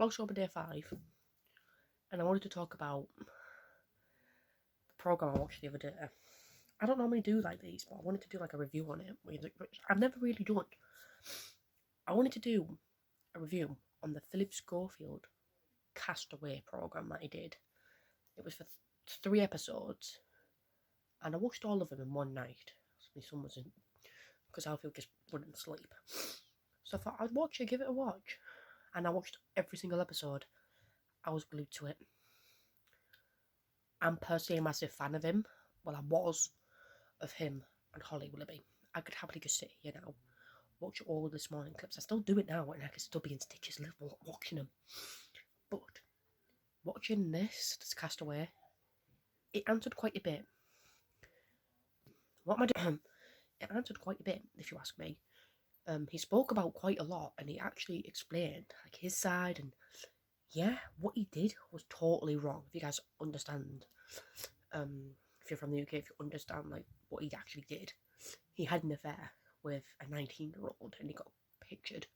Vlogtober day 5, and I wanted to talk about the programme I watched the other day. I don't normally do like these, but I wanted to do like a review on it, which I've never really done. I wanted to do a review on the Phillip Schofield Castaway programme that he did. It was for 3 episodes, and I watched all of them in one night. My son was in, because Alfie just wouldn't sleep. So I thought I'd watch it, give it a watch. And I watched every single episode. I was glued to it. I'm personally a massive fan of him. Well, I was of him and Holly Willoughby. I could happily just sit here now, watch all of this morning clips. I still do it now, and I could still be in stitches watching them. But watching this Castaway, it answered quite a bit. What am I doing? It answered quite a bit, if you ask me. He spoke about quite a lot, and he actually explained like his side, and yeah, what he did was totally wrong. If you guys understand, if you're from the UK, if you understand like what he actually did, he had an affair with a 19-year-old, and he got pictured,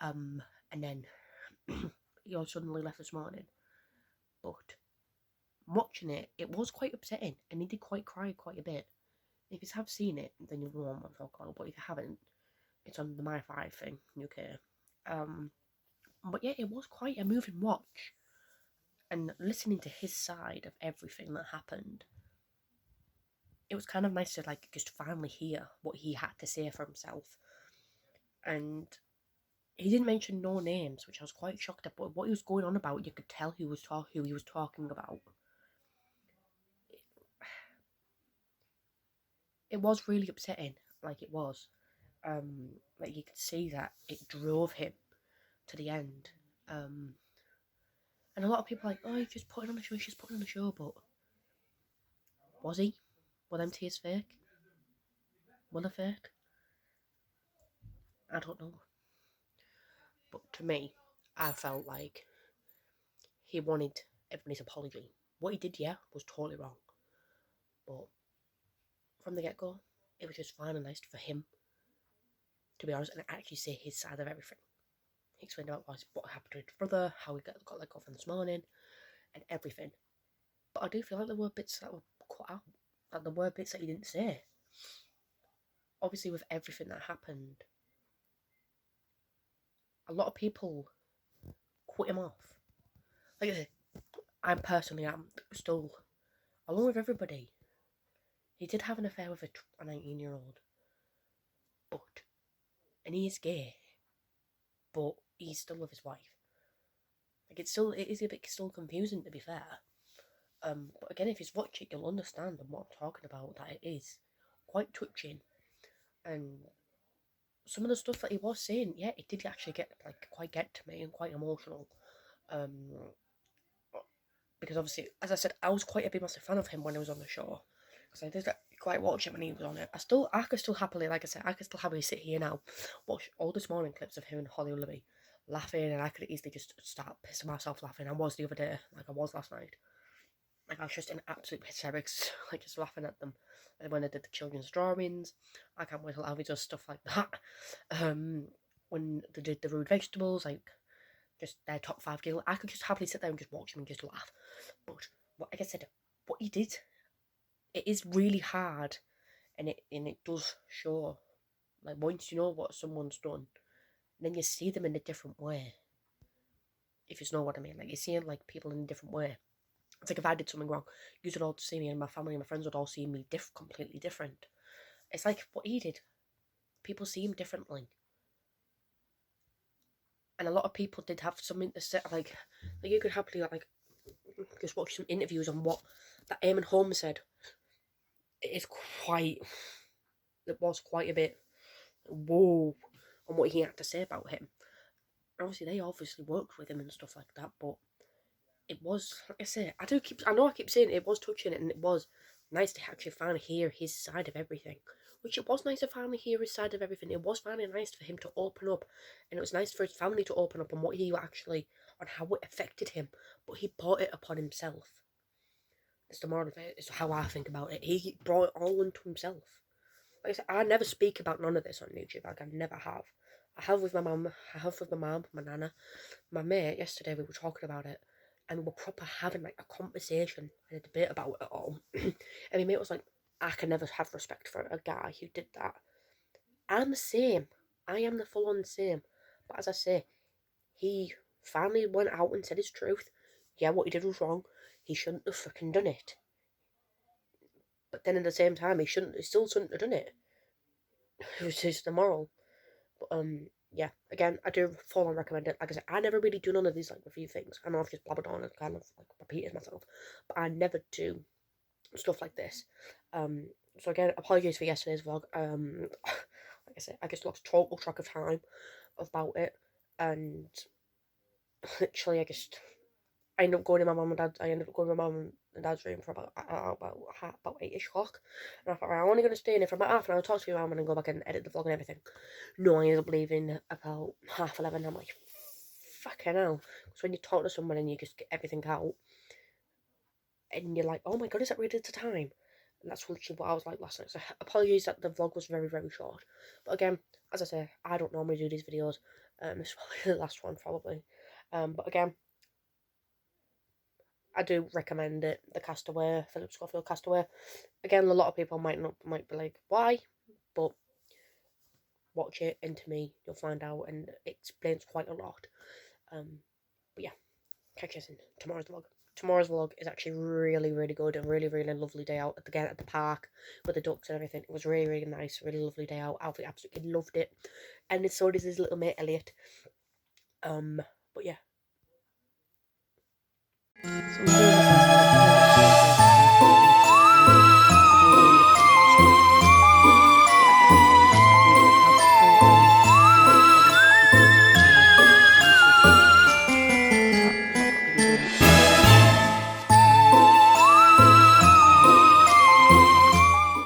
and then he all suddenly left this morning. But watching it, it was quite upsetting, and he did cry quite a bit. If you have seen it, then you'll know what I'm talking about. But if you haven't, it's on the My5 thing, UK. But yeah, it was quite a moving watch. And listening to his side of everything that happened, it was kind of nice to like just finally hear what he had to say for himself. And he didn't mention no names, which I was quite shocked at. But what he was going on about, you could tell who he was talking about. It was really upsetting, like it was. Like you could see that it drove him to the end. And a lot of people are like, oh, he's just putting on a show, he's just putting on a show, but was he? Were them tears fake? Were they fake? I don't know. But to me, I felt like he wanted everybody's apology. What he did, yeah, was totally wrong. But from the get-go, it was just fine and nice for him, to be honest, and actually say his side of everything. He explained about what happened to his brother, how he got let go from this morning, and everything. But I do feel like there were bits that were cut out. Like there were bits that he didn't say. Obviously, with everything that happened, a lot of people cut him off. Like I said, I personally am still, along with everybody, he did have an affair with a 19-year-old. And he is gay. But he's still with his wife. Like it is a bit still confusing, to be fair. But again, if you watch it, you'll understand what I'm talking about, that it is quite touching. And some of the stuff that he was saying, yeah, it did actually quite get to me and quite emotional. Because obviously, as I said, I was quite a big massive fan of him when he was on the show. Because I did quite watch him when he was on it. I could still happily, like I said, I could still happily sit here now, watch all this morning clips of him and Holly Willoughby laughing, and I could easily just start pissing myself laughing. I was the other day, like I was last night. Like I was just in absolute hysterics, like just laughing at them. And when I did the children's drawings, I can't wait till Alfie does stuff like that. When they did the rude vegetables, like just their top 5 giggle, I could just happily sit there and just watch him and just laugh. But like I said, what he did, it is really hard, and it does show. Like once you know what someone's done, then you see them in a different way. If you know what I mean, like you're seeing like people in a different way. It's like if I did something wrong, you would all see me, and my family and my friends would all see me completely different. It's like what he did. People see him differently. And a lot of people did have something to say, like you could happily like just watch some interviews on what that Eamon Holmes said. It was quite a bit whoa on what he had to say about him. Obviously, they obviously worked with him and stuff like that, but it was, like I say, I know I keep saying it was touching it, and it was nice to actually finally hear his side of everything. Which it was nice to finally hear his side of everything. It was finally nice for him to open up, and it was nice for his family to open up on what he actually, on how it affected him. But he brought it upon himself. It's the moral of it. It's how I think about it. He brought it all into himself. Like I said, I never speak about none of this on YouTube. Like I never have. I have with my mum, my nana, my mate. Yesterday we were talking about it, and we were proper having like a conversation and a debate about it all. And my mate was like, I can never have respect for a guy who did that. I'm the same. I am the full on same. But as I say, he finally went out and said his truth. Yeah, what he did was wrong. He shouldn't have fucking done it. But then at the same time, he still shouldn't have done it. It was just immoral. But yeah, again, I do full on recommend it. Like I said, I never really do none of these like review things. I know I've just blabbered on and kind of like repeated myself, but I never do stuff like this. So again, apologies for yesterday's vlog. Like I said, I just lost total track of time about it, and literally, I ended up going to my mum and dad. I ended up going to my mum and dad's room for about 8ish o'clock, and I thought, right, I'm only gonna stay in here for about half an hour, talk to your mum, and then go back and edit the vlog and everything. No, I ended up leaving about 11:30. I'm like, fucking hell. Because when you talk to someone and you just get everything out, and you're like, oh my god, is that really the time? And that's literally what I was like last night. So apologies that the vlog was very, very short. But again, as I say, I don't normally do these videos. This is probably the last one, probably. But again, I do recommend it. The Castaway, Phillip Schofield Castaway. Again, a lot of people might be like, why? But watch it, and to me, you'll find out, and it explains quite a lot. But yeah, catch you in tomorrow's vlog. Tomorrow's vlog is actually really, really good. A really, really lovely day out at the park with the ducks and everything. It was really, really nice. Really lovely day out. Alfie absolutely loved it, and so did his little mate Elliot. But yeah.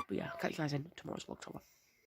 But yeah, catch you guys in tomorrow's Vlogtober.